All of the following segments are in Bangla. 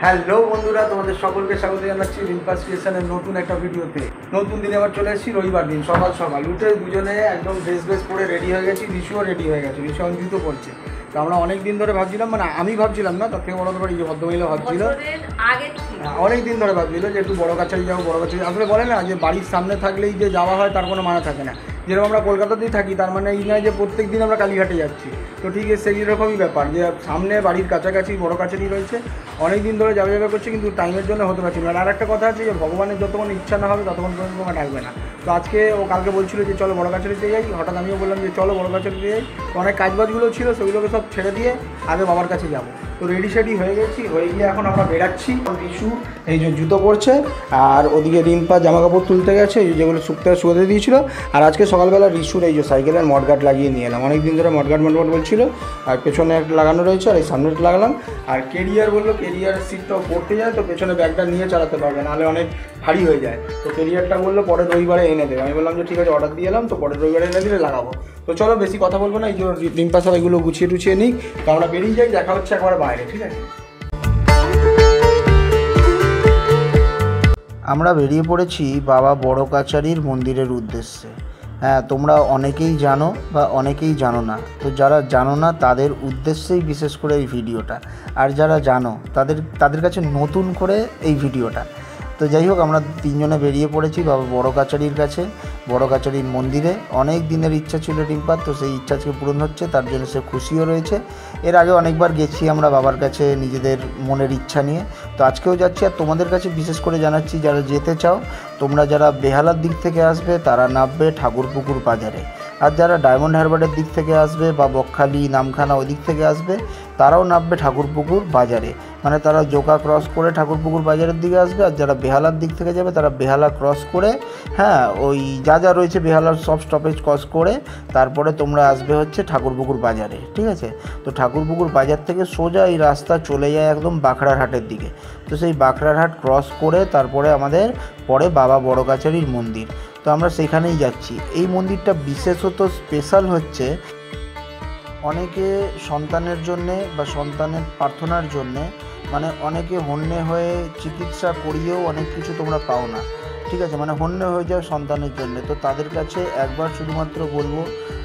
হ্যালো বন্ধুরা, তোমাদের সকলকে স্বাগত জানাচ্ছি রিম্পাস ক্রিয়েশনের নতুন একটা ভিডিওতে। নতুন দিনে আবার চলে এসেছি রবিবার দিন সকাল সকাল উঠে দুজনে একদম ড্রেস পরে রেডি হয়ে গেছি। রিশুও রেডি হয়ে গেছে, রিশু জুতো পরছে। তো আমরা অনেক দিন ধরে ভাবছিলাম, মানে আমি ভাবছিলাম না, তার থেকে বড় ব্যাপার যে ভদ্রমহিলা ভাবছিল, অনেক দিন ধরে ভাবছিল যে একটু বড় কাছারি যাবো, বড় কাছারি। আসলে বলে না যে বাড়ির সামনে থাকলেই যে যাওয়া হয় তার কোনো মানে থাকে না। যেরকম আমরা কলকাতাতেই থাকি, তার মানে এই নয় যে প্রত্যেক দিন আমরা কালীঘাটে যাচ্ছি। তো ঠিক সেই রকমই ব্যাপার যে সামনে বাড়ির কাছাকাছি বড় কাছারি রয়েছে, অনেক দিন ধরে যাবে করছে, কিন্তু টাইমের জন্য হতে পারছি না। আর একটা কথা আছে যে ভগবানের যতক্ষণ ইচ্ছা না হবে ততক্ষণ পর্যন্ত তোমার ডাকবে না। তো আজকে ও কালকে বলছিল যে চলো বড় কাছারিতে যাই, হঠাৎ আমিও বললাম যে চলো বড় কাছারিতে যাই। তো অনেক কাজবাজগুলো ছিল, সেগুলোকে সব ছেড়ে দিয়ে আগে বাবার কাছে যাবো। তো রেডি সেডি হয়ে গেছি, হয়ে গিয়ে এখন আমরা বেরাচ্ছি। রিশু এই যে জুতো পরছে, আর ওদিকে রিম্পা জামা কাপড় তুলতে গেছে যেগুলো শুকোতে দিয়েছিল। আর আজকে সকালবেলা রিশুর এই যে সাইকেলের মডগার্ড লাগিয়ে নিয়ে এলাম। অনেক দিন ধরে মডগার্ড বলছিল, আর পেছনে একটা লাগানো রয়েছে আর এই সামনে লাগালাম। আর কেরিয়ার বললো কেরিয়ার সিটটাও পড়তে যায়, তো পেছনে ব্যাগটা নিয়ে চালাতে পারবে, নাহলে অনেক ভারী হয়ে যায়। তো কেরিয়ারটা বললো পরের রবিবারে এনে দেবে। আমি বললাম যে ঠিক আছে, অর্ডার দিয়ে এলাম, তো পরের রবিবারে এনে দিলে লাগাবো। তো চলো বেশি কথা বলবো না, এই যে রিম্পা সব এগুলো গুছিয়ে টুছিয়ে নিই, তো আমরা বেরিয়ে যাই। দেখা হচ্ছে একবার বাইরে, ঠিক আছে? আমরা বেরিয়ে পড়েছি বাবা বড় কাছারির মন্দিরের উদ্দেশ্যে। হ্যাঁ, তোমরা অনেকেই জানো বা অনেকেই জানো না। তো যারা জানো না তাদের উদ্দেশ্যেই বিশেষ করে এই ভিডিওটা, আর যারা জানো তাদের কাছে নতুন করে এই ভিডিওটা। তো যাই হোক, আমরা তিনজনে বেরিয়ে পড়েছি বাবা বড় কাছারির কাছে, বড় কাছারির মন্দিরে। অনেক দিনের ইচ্ছা ছিল রিম্পার, তো সেই ইচ্ছা আজকে পূরণ হচ্ছে, তার জন্য সে খুশিও রয়েছে। এর আগে অনেকবার গেছি আমরা বাবার কাছে নিজেদের মনের ইচ্ছা নিয়ে, তো আজকেও যাচ্ছি। আর তোমাদের কাছে বিশেষ করে জানাচ্ছি, যারা যেতে চাও, তোমরা যারা বেহালার দিক থেকে আসবে তারা নামবে ঠাকুরপুকুর বাজারে, আর যারা ডায়মন্ড হারবারের দিক থেকে আসবে বা বকখালি নামখানা ওই দিক থেকে আসবে তারাও নামবে ঠাকুরপুকুর বাজারে। মানে তারা জোকা ক্রস করে ঠাকুরপুকুর বাজারের দিকে আসবে। আর যারা বেহালার দিক থেকে যাবে তারা বেহালা ক্রস করে, হ্যাঁ, ওই যা রয়েছে বেহালার সব স্টপেজ ক্রস করে তারপরে তোমরা আসবে হচ্ছে ঠাকুরপুকুর বাজারে, ঠিক আছে? তো ঠাকুরপুকুর বাজার থেকে সোজা এই রাস্তা চলে যায় একদম বাখরারহাটের দিকে। তো সেই বাখরারহাট ক্রস করে তারপরে আমাদের পরে বাবা বড় কাছারির মন্দির, তো আমরা সেখানেই যাচ্ছি। এই মন্দিরটা বিশেষত স্পেশাল হচ্ছে, অনেকে সন্তানের জন্যে বা সন্তানের প্রার্থনার জন্যে, মানে অনেকে হন্যে হয়ে চিকিৎসা করিয়েও অনেক কিছু তোমরা পাও না, ঠিক আছে? মানে হন্যে হয়ে যাও সন্তানের জন্য, তো তাদের কাছে একবার শুধুমাত্র বলবো,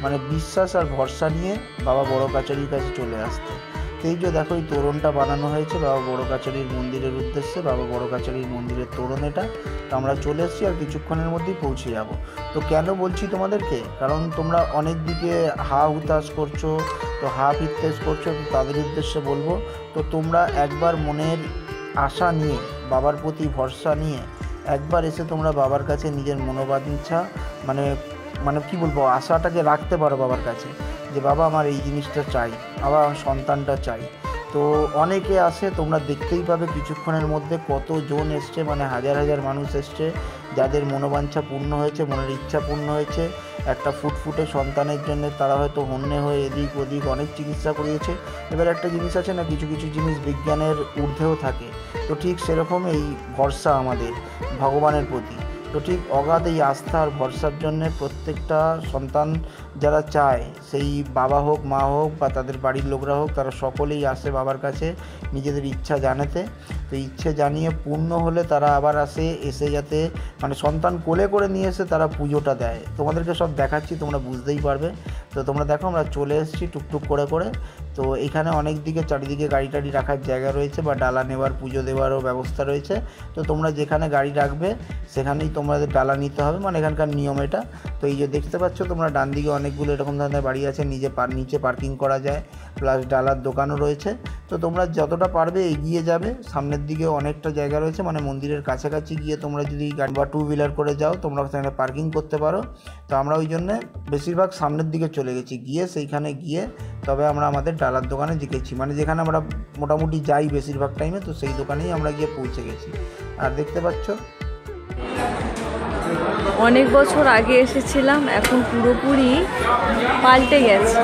মানে বিশ্বাস আর ভরসা নিয়ে বাবা বড় কাছারির কাছে চলে আসতে। তো এই যে দেখো, এই তোরণটা বানানো হয়েছে বাবা বড় কাছারির মন্দিরের উদ্দেশ্যে, বাবা বড় কাছারির মন্দিরের তোরণ এটা। তো আমরা চলে এসেছি, আর কিছুক্ষণের মধ্যেই পৌঁছে যাব। তো কেন বলছি তোমাদেরকে, কারণ তোমরা অনেক দিকে হা হুতাশ করছো, তো হা ফিরতেস করছো, তো তাদের উদ্দেশ্যে বলবো, তো তোমরা একবার মনের আশা নিয়ে, বাবার প্রতি ভরসা নিয়ে একবার এসে তোমরা বাবার কাছে নিজের মনোবাঞ্ছা মানে কি বলবো, আশাটাকে রাখতে পারো বাবার কাছে, যে বাবা আমার এই জিনিসটা চাই, আমার সন্তানটা চাই। তো অনেকে আসে, তোমরা দেখতেই পাবে কিছুক্ষণের মধ্যে কতজন এসছে, মানে হাজার হাজার মানুষ এসছে, যাদের মনোবাঞ্ছা পূর্ণ হয়েছে, মনের ইচ্ছা পূর্ণ হয়েছে। একটা ফুটফুটে সন্তানের জন্য তারা হয়তো হন্যে হয়ে এদিক ওদিক অনেক চিকিৎসা করিয়েছে। এবার একটা জিনিস আছে না, কিছু কিছু জিনিস বিজ্ঞানের ঊর্ধ্বেও থাকে, তো ঠিক সেরকম এই ভরসা আমাদের ভগবানের প্রতি। তো ঠিক অগাধ এই আস্থা আর ভরসার জন্যে প্রত্যেকটা সন্তান যারা চায়, সেই বাবা হোক, মা হোক বা তাদের বাড়ির লোকরা হোক, তারা সকলেই আসে বাবার কাছে নিজেদের ইচ্ছা জানাতে। তো ইচ্ছে জানিয়ে পূর্ণ হলে তারা আবার এসে যাতে মানে সন্তান কোলে করে নিয়ে এসে তারা পুজোটা দেয়। তোমাদেরকে সব দেখাচ্ছি, তোমরা বুঝতেই পারবে। তো তোমরা দেখো, আমরা চলে এসেছি টুকটুক করে। তো এখানে অনেক দিকে চারিদিকে গাড়ি টাড়ি রাখার জায়গা রয়েছে, বা ডালা নেওয়ার, পুজো দেওয়ারও ব্যবস্থা রয়েছে। তো তোমরা যেখানে গাড়ি রাখবে সেখানেই তোমাদের ডালা নিতে হবে, মানে এখানকার নিয়ম এটা। তো এই যে দেখতে পাচ্ছ তোমরা, ডান দিকে অনেকগুলো এরকম ধরনের বাড়ি আছে, নিচে পার্কিং করা যায়, প্লাস ডালার দোকানও রয়েছে। তো তোমরা যতটা পারবে এগিয়ে যাবে, সামনের দিকে অনেকটা জায়গা রয়েছে, মানে মন্দিরের কাছাকাছি গিয়ে তোমরা যদি গাড়ি বা 2 হুইলার করে যাও তোমরা সেখানে পার্কিং করতে পারো। তো আমরা ওই জন্যে বেশিরভাগ সামনের দিকে চলে গেছি, সেইখানে গিয়ে তবে আমরা আমাদের ডালার দোকানে জিকেছি, মানে যেখানে আমরা মোটামুটি যাই বেশিরভাগ টাইমে, তো সেই দোকানেই আমরা গিয়ে পৌঁছে গেছি। আর দেখতে পাচ্ছ, অনেক বছর আগে এসেছিলাম, এখন পুরোপুরি পাল্টে গেছে,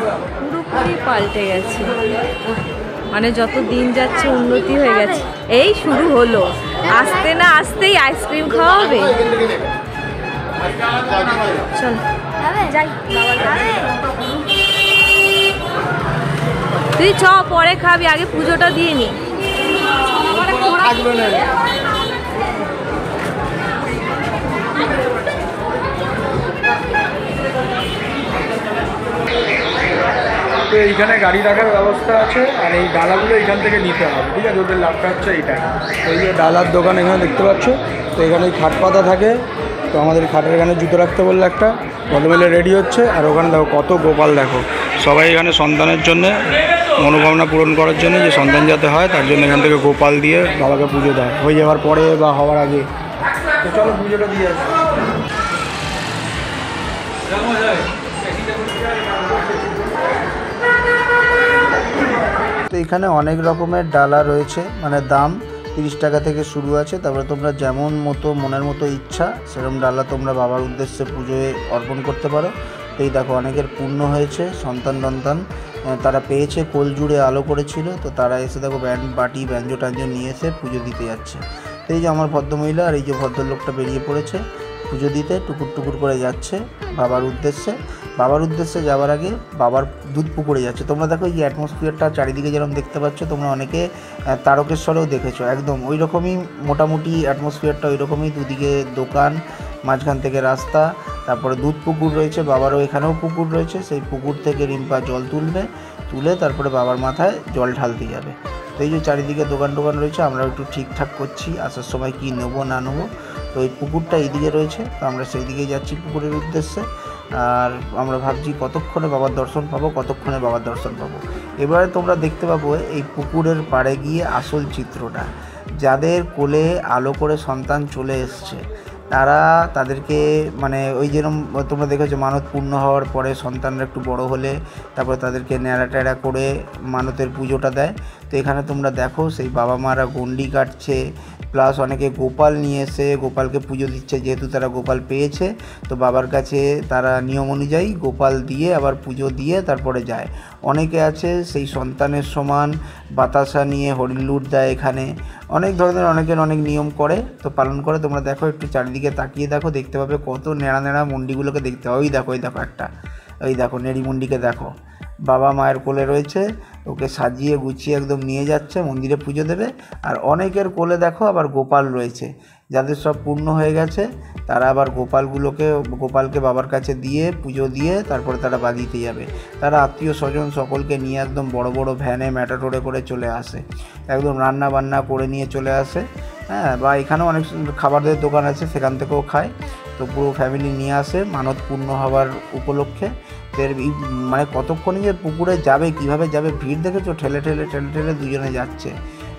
মানে যত দিন যাচ্ছে উন্নতি হয়ে গেছে। এই শুরু হলো, আসতে না আসতেই আইসক্রিম খাওয়া হবে। চল যাই, তুই চ, পরে খাবি, আগে পুজোটা দিয়ে নি। থাকবে না। তো এইখানে গাড়ি রাখার ব্যবস্থা আছে, আর এই ডালাগুলো এখান থেকে নিতে হবে, ঠিক আছে? ওদের লাভটা হচ্ছে এইটা। তো এই যে ডালার দোকান এখানে দেখতে পাচ্ছ, তো এখানে খাট পাতা থাকে। তো আমাদের খাটের এখানে জুতো রাখতে বললে একটা ভদ্রমহিলা রেডি হচ্ছে। আর ওখানে দেখো কত গোপাল, দেখো সবাই এখানে সন্তানের জন্যে মনোকামনা পূরণ করার জন্য, যে সন্তান যাতে হয় তার জন্য এখান থেকে গোপাল দিয়ে বাবাকে পুজো দেয়, হয়ে যাওয়ার পরে বা হওয়ার আগে। তো চলো পুজোটা দিয়ে আসি। তো এখানে অনেক রকমের ডালা রয়েছে, মানে দাম 30 টাকা থেকে শুরু আছে। তারপরে তোমরা যেমন মতো মনের মতো ইচ্ছা সেরকম ডালা তোমরা বাবার উদ্দেশ্যে পুজোয় অর্পণ করতে পারো। তো এই দেখো অনেকের পূর্ণ হয়েছে, সন্তান তারা পেয়েছে, কোল জুড়ে আলো করেছিল, তো তারা এসে দেখো ব্যান্ড বাটি ব্যঞ্জো ট্যাঞ্জো নিয়ে এসে পুজো দিতে যাচ্ছে। তো এই যে আমার ভদ্রমহিলা আর এই যে ভদ্রলোকটা বেরিয়ে পড়েছে পুজো দিতে, টুকুর টুকুর করে যাচ্ছে বাবার উদ্দেশ্যে। বাবার উদ্দেশ্যে যাওয়ার আগে বাবার দুধ পুকুরে যাচ্ছে। তোমরা দেখো এই অ্যাটমসফিয়ারটা চারিদিকে যেরকম দেখতে পাচ্ছ, তোমরা অনেকে তারকেশ্বরেও দেখেছো, একদম ওই রকমই মোটামুটি অ্যাটমসফিয়ারটা ওই রকমই। দুদিকে দোকান, মাঝখান থেকে রাস্তা, তারপরে দুধ পুকুর রয়েছে, বাবারও এখানেও পুকুর রয়েছে। সেই পুকুর থেকে রিম্পা জল তুলে তারপরে বাবার মাথায় জল ঢালতে যাবে। তো এই যে চারিদিকে দোকান রয়েছে, আমরা একটু ঠিকঠাক করছি আসার সময় কি নেবো না নেবো। তো এই পুকুরটা এইদিকে রয়েছে, তো আমরা সেই দিকেই যাচ্ছি পুকুরের উদ্দেশ্যে। আর আমরা ভাবছি কতক্ষণে বাবার দর্শন পাবো। এবারে তোমরা দেখতে পাবো এই পুকুরের পাড়ে গিয়ে আসল চিত্রটা। যাদের কোলে আলো করে সন্তান চলে এসছে তাদেরকে মানে ওই যেরকম তোমরা দেখেছো মানত পূর্ণ হওয়ার পরে সন্তানরা একটু বড় হলে তারপরে তাদেরকে ন্যাড়া ট্যাড়া করে মানতের পুজোটা দেয়। তো এখানে তোমরা দেখো সেই বাবা মারা গন্ডি কাটছে, প্লাস অনেকে গোপাল নিয়ে এসে গোপালকে পুজো দিচ্ছে, যেহেতু তারা গোপাল পেয়েছে। তো বাবার কাছে তারা নিয়ম অনুযায়ী গোপাল দিয়ে আবার পুজো দিয়ে তারপরে যায়। অনেকে আছে সেই সন্তানের সমান বাতাসা নিয়ে হরিলুট দেয়। এখানে অনেক ধরনের অনেকের অনেক নিয়ম করে, তো পালন করে। তোমরা দেখো একটু চারিদিকে তাকিয়ে দেখো, দেখতে পাবে কত নেড়া মন্ডিগুলোকে দেখতে হবে। ওই দেখো নেড়ি মন্ডিকে দেখো, বাবা মায়ের কোলে রয়েছে, ওকে সাজিয়ে গুছিয়ে একদম নিয়ে যাচ্ছে মন্দিরে পুজো দেবে। আর অনেকের কোলে দেখো আবার গোপাল রয়েছে, যাদের সব পূর্ণ হয়ে গেছে তারা আবার গোপালকে বাবার কাছে দিয়ে পুজো দিয়ে তারপরে তারা বাড়িতে যাবে। তারা আত্মীয় স্বজন সকলকে নিয়ে একদম বড় বড় ভ্যানে ম্যাটাডোরে করে চলে আসে, একদম রান্না বান্না করে নিয়ে চলে আসে। হ্যাঁ, বা এখানেও অনেক খাবারের দোকান আছে, সেখান থেকেও খায়। তো পুরো ফ্যামিলি নিয়ে আসে মানত পূর্ণ হওয়ার উপলক্ষে। মানে কতক্ষণই যে পুকুরে যাবে, কিভাবে যাবে, ভিড় দেখেছো, ঠেলে দুজনে যাচ্ছে।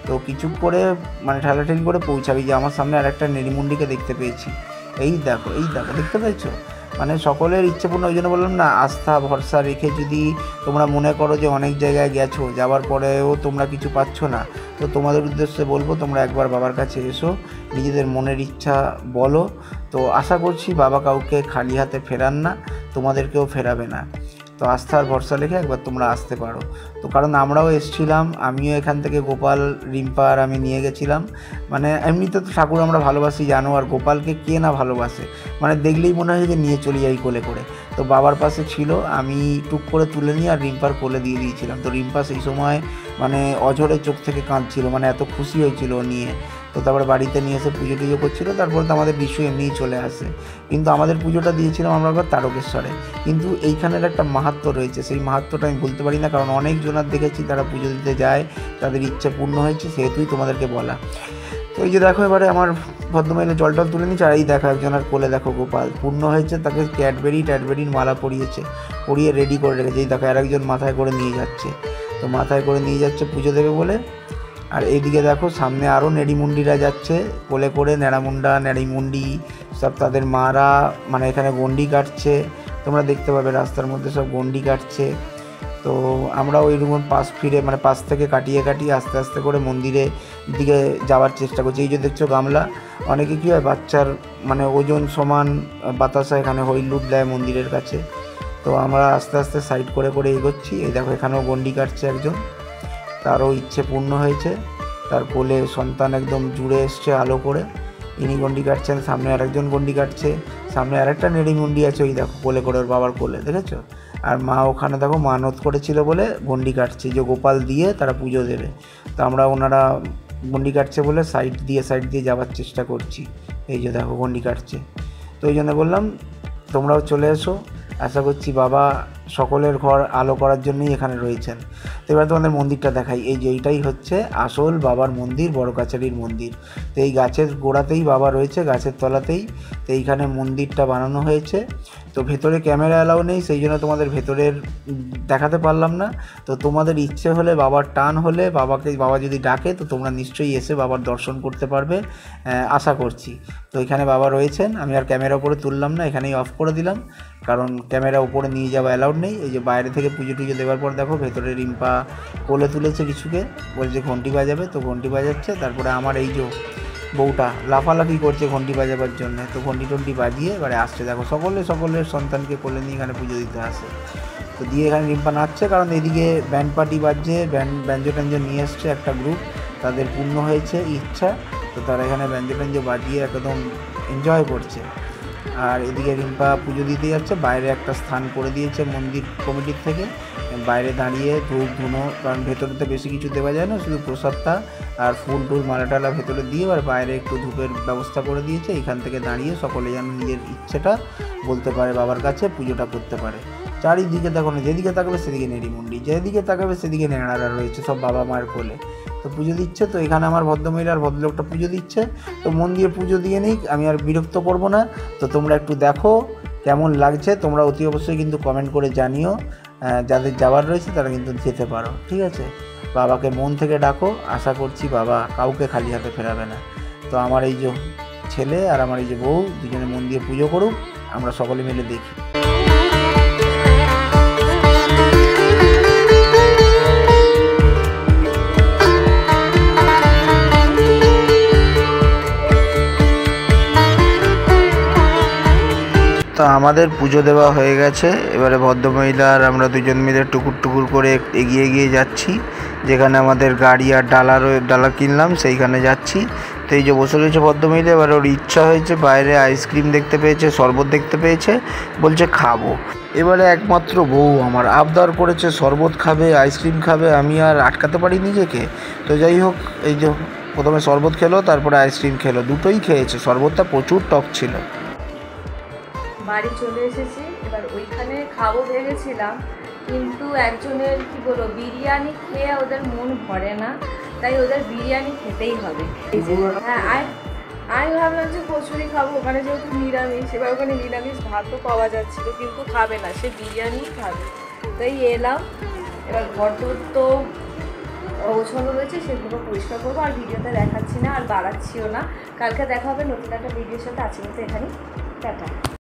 তো কিছু করে মানে ঠেলাঠেলি করে পৌঁছাবি। যে আমার সামনে আরেকটা নেড়িমুন্ডিকে দেখতে পেয়েছি, এই দেখো দেখতে পেয়েছো। মানে সকলের ইচ্ছেপূর্ণ। ওই জন্য বললাম না, আস্থা ভরসা রেখে যদি তোমরা মনে করো যে অনেক জায়গায় গেছো, যাওয়ার পরেও তোমরা কিছু পাচ্ছ না, তো তোমাদের উদ্দেশ্যে বলবো তোমরা একবার বাবার কাছে এসো, নিজেদের মনের ইচ্ছা বলো। তো আশা করছি বাবা কাউকে খালি হাতে ফেরান না, তোমাদেরকেও ফেরাবে না। তো আস্থার ভরসা রেখে একবার তোমরা আসতে পারো। তো কারণ আমরাও এসেছিলাম, আমিও এখান থেকে গোপাল, রিম্পা আর আমি নিয়ে গেছিলাম। মানে এমনিতে তো ঠাকুর আমরা ভালোবাসি জানো, আর গোপালকে কে না ভালোবাসে, মানে দেখলেই মনে হয় যে নিয়ে চলে যাই কোলে করে। তো বাবার পাশে ছিল, আমি টুক করে তুলে নিয়ে আর রিম্পার কোলে দিয়ে দিয়েছিলাম। তো রিম্পা সেই সময় মানে অঝরে চোখ থেকে কাঁদছিল, মানে এত খুশি হয়েছিল নিয়ে। তো তারপরে বাড়িতে নিয়ে এসে পুজো টুজো করছিলো। তারপরে তো আমাদের বিশ্ব এমনিই চলে আসে, কিন্তু আমাদের পুজোটা দিয়েছিলাম আমরা আবার তারকেশ্বরে। কিন্তু এইখানের একটা মাহাত্ম্য রয়েছে, সেই মাহাত্ম্যটা আমি বলতে পারি না, কারণ অনেকজনার দেখেছি তারা পুজো দিতে যায়, তাদের ইচ্ছা পূর্ণ হয়েছে, সেহেতুই তোমাদেরকে বলা। তো এই যে দেখো এবারে আমার ভদ্রমহিলা জল তুলে নিচ্ছে, আর এই দেখো একজনের কোলে দেখো গোপাল পূর্ণ হয়েছে, তাকে ক্যাডবেরির মালা পরিয়ে রেডি করে রেখেছে। এই দেখো আর একজন মাথায় করে নিয়ে যাচ্ছে পুজো দেবে বলে। আর এইদিকে দেখো সামনে আরও নেড়িমুন্ডিরা যাচ্ছে কোলে করে, নেড়িমুন্ডি সব তাদের মারা মানে এখানে গন্ডি কাটছে। তোমরা দেখতে পাবে রাস্তার মধ্যে সব গন্ডি কাটছে। তো আমরা ওই রুমের পাশ থেকে কাটিয়ে আস্তে আস্তে করে মন্দিরের দিকে যাওয়ার চেষ্টা করছি। এই যে দেখছো গামলা, অনেকে কী হয় বাচ্চার মানে ওজন সমান বাতাসা এখানে হইলুট দেয় মন্দিরের কাছে। তো আমরা আস্তে আস্তে সাইড করে এগোচ্ছি। এই দেখো এখানেও গন্ডি কাটছে একজন, তারও ইচ্ছে পূর্ণ হয়েছে, তার কোলে সন্তান একদম জুড়ে এসছে আলো করে, ইনি গন্ডি কাটছেন। সামনে আরেকজন গন্ডি কাটছে, সামনে আরেকটা নেড়িমুন্ডি আছে, ওই দেখো কোলে করে, ওর বাবার কোলে, দেখেছো। আর মা ওখানে দেখো মানত করেছিল বলে গন্ডি কাটছে, যে গোপাল দিয়ে তারা পুজো দেবে। তো ওনারা গন্ডি কাটছে বলে সাইড দিয়ে যাওয়ার চেষ্টা করছি। এই যে দেখো গন্ডি কাটছে, তো ওই জন্য বললাম তোমরাও চলে এসো। আশা করছি বাবা সকলের ঘর আলো করার জন্যই এখানে রয়েছেন। তো এবার তোমাদের মন্দিরটা দেখাই। এই যে এইটাই হচ্ছে আসল বাবার মন্দির, বড় কাছারির মন্দির। তো এই গাছের গোড়াতেই বাবা রয়েছে, গাছের তলাতেই। তো এইখানে মন্দিরটা বানানো হয়েছে। তো ভেতরে ক্যামেরা অ্যালাউ নেই, সেই জন্য তোমাদের ভেতরের দেখাতে পারলাম না। তো তোমাদের ইচ্ছে হলে, বাবার টান হলে, বাবা যদি ডাকে তো তোমরা নিশ্চয়ই এসে বাবার দর্শন করতে পারবে, আশা করছি। তো এখানে বাবা রয়েছেন। আমি আর ক্যামেরা উপরে তুললাম না, এখানেই অফ করে দিলাম, কারণ ক্যামেরা উপরে নিয়ে যাওয়া অ্যালাউড নেই। এই যে বাইরে থেকে পুজো টুজো দেওয়ার পর দেখো ভেতরে রিম্পা কোলে তুলেছে কিছুকে, বলছে ঘন্টি বাজাবে, তো ঘন্টি বাজাচ্ছে। তারপরে আমার এই যে বউটা লাফালাফি করছে ঘন্টি বাজাবার জন্য, তো ঘন্টি টন্টি বাজিয়ে এবারে আসছে। দেখো সকলের সন্তানকে কোলে নিয়ে এখানে পুজো দিতে আসে। তো দিয়ে এখানে রিম্পা নাচছে, কারণ এদিকে ব্যান্ড পার্টি বাজছে, ব্যঞ্জো ট্যাঞ্জো নিয়ে এসছে একটা গ্রুপ, তাদের পূর্ণ হয়েছে ইচ্ছা। তো তারা এখানে ব্যঞ্জো ট্যাঞ্জো বাজিয়ে একদম এনজয় করছে। আর এদিকে রিম্পা পুজো দিতে যাচ্ছে। বাইরে একটা স্থান করে দিয়েছে মন্দির কমিটির থেকে, বাইরে দাঁড়িয়ে ধূপ ধুনো, কারণ ভেতরেতে বেশি কিছু দেওয়া যায় না, শুধু প্রসাদটা আর ফুল টুল মালা টালা ভেতরে দিয়ে আর বাইরে একটু ধূপের ব্যবস্থা করে দিয়েছে। এখান থেকে দাঁড়িয়ে সকলে যেন নিজের ইচ্ছেটা বলতে পারে, বাবার কাছে পুজোটা করতে পারে। চারিদিকে দেখো না, যেদিকে তাকাবে সেদিকে নেড়িমুন্ডি, যেদিকে তাকাবে সেদিকে নেড়ারা রয়েছে, সব বাবা মায়ের কোলে। তো পুজো দিচ্ছে। তো এখানে আমার ভদ্রমহিলা আর ভদ্রলোকটা পুজো দিচ্ছে। তো মন দিয়ে পুজো দিয়ে নিক, আমি আর বিরক্ত করব না। তো তোমরা একটু দেখো কেমন লাগছে, তোমরা অতি অবশ্যই কিন্তু কমেন্ট করে জানিও। যাদের যাওয়ার রয়েছে তারা কিন্তু যেতে পারো, ঠিক আছে? বাবাকে মন থেকে ডাকো, আশা করছি বাবা কাউকে খালি হাতে ফেরাবে না। তো আমার এই যে ছেলে আর আমার এই যে বউ দুজনে মন দিয়ে পুজো করুক, আমরা সকলে মিলে দেখি। তো আমাদের পুজো দেওয়া হয়ে গেছে। এবারে ভদ্রমহিলা আর আমরা দুজন মিলে টুকুর টুকুর করে এগিয়ে যাচ্ছি, যেখানে আমাদের গাড়ি আর ডালা কিনলাম সেইখানে যাচ্ছি। তো এই যে বসে রয়েছে ভদ্রমহিলা, এবার ওর ইচ্ছা হয়েছে, বাইরে আইসক্রিম দেখতে পেয়েছে, শরবত দেখতে পেয়েছে, বলছে খাবো। এবারে একমাত্র বউ আমার আবদার করেছে শরবত খাবে, আইসক্রিম খাবে, আমি আর আটকাতে পারি নিজেকে। তো যাই হোক, এই যে প্রথমে শরবত খেলো, তারপরে আইসক্রিম খেলো, দুটোই খেয়েছে। শরবতটা প্রচুর টক ছিল। বাড়ি চলে এসেছি। এবার ওইখানে খাবো ভেবেছিলাম, কিন্তু একজনের কি বলবো, বিরিয়ানি খেয়ে ওদের মন ভরে না, তাই ওদের বিরিয়ানি খেতেই হবে। হ্যাঁ, আমি ভাবলাম যে কচুরি খাবো, ওখানে যেহেতু নিরামিষ, এবার ওখানে নিরামিষ ভাতও পাওয়া যাচ্ছিল, কিন্তু খাবে না, সে বিরিয়ানি খাবে। তাই এলাম। এবার ঘর তো গোছানো রয়েছে, সেগুলো পরিষ্কার করবো। আর ভিডিওতে দেখাচ্ছি না, আর বাড়াচ্ছিও না। কালকে দেখা হবে নতুন একটা ভিডিওর সাথে। আজকের মতো এখানেই টাটা।